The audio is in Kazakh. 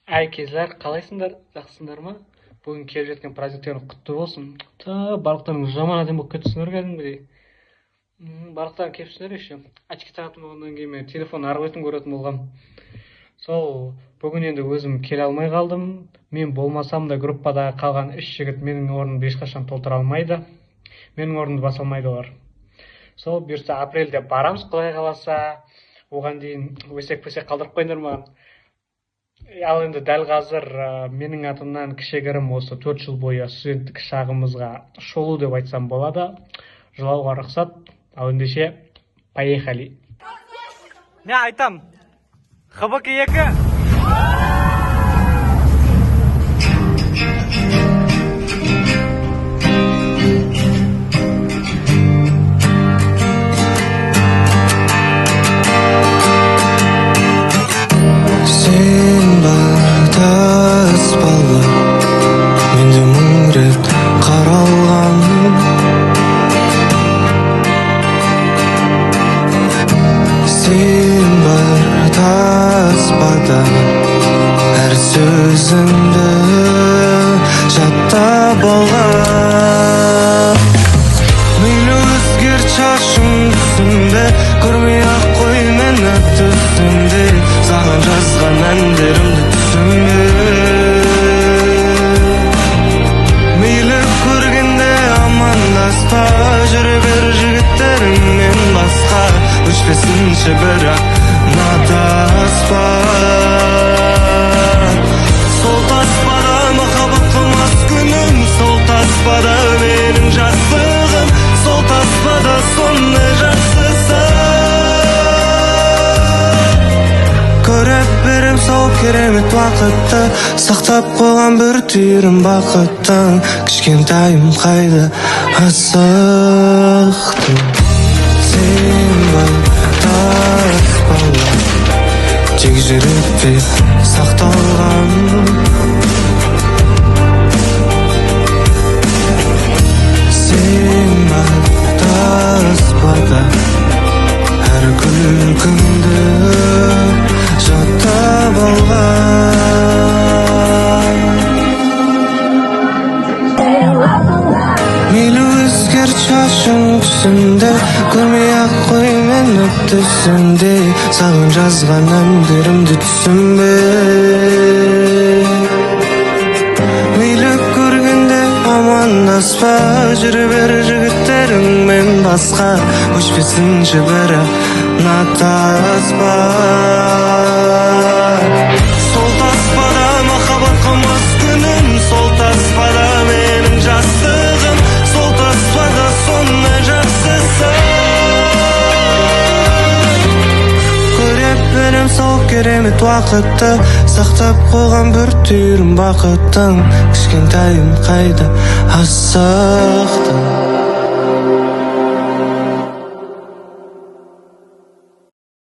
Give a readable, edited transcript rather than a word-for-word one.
Ай кезлер, қалайсыңдар? Жақсыңдар ма? Бүгін келіп жеткен праздниктерің құтты болсын. Барлықтарыңыз жаман адам болып кетсіңдер кәдімгідей. Барлықтарың келіпсіңдер еще. Очки тағатын болғаннан кейін мен телефон ары бетін көретін болғам. Сол бүгін енді өзім келе алмай қалдым. Мен болмасам да группада қалған 3 жігіт менің орнымды ешқашан толтыра алмайды. Менің орнымды баса алмайды олар. Сол бұйырса апрельде барамыз, Құдай қаласа. Оған дейін өсек-пөсек қалдырып қойыңдар маған. Ал енді дәл қазір менің атымнан кішігірім осы 4 жыл бойы студенттік шағымызға шолу деп айтсам болады. Жылауға рұқсат. Ал ендеше поехали. Не айтам? ХБК 2. Әр сөзіңді жаттап алған. Мейлі өзгер шашың түсімде, көрмей-ақ қой мені түсімде. Саған жазған әндерімді түсімде. Мейлі көргенде амандаспа, жүре бер жігіттеріңмен басқа. Өшпесінші бірақ таспа. Сол таспада махаббат қылмас күнім, сол таспада менің жастығым, сол таспада сондай жақсысы. Көріп берем сол керемет уақытты, сақтап қойған бір түйірім бақыттың. Кішкентайым қайда асықтым. Сен бар таспалар, тек жүректе сақталған. Сен бар таспада, әр күлкіңді жаттап алған. Мейлі өзгер шашың түсімде, көрмей-ақ қой мені түсімде. Саған жазған әндерімді түсімде. Мейлі көргенде амандаспа, жүре бер жігіттеріңмен басқа. Өшпесінші бірақ таспа. Сол таспада махаббат қылмас күнім, сол таспада менің жастығым, сол таспада сондай жақсысы. Көріп берем сол керемет уақытты, сақтап қойған бір түйірім бақыттың. Кішкентайым қайда асықтым.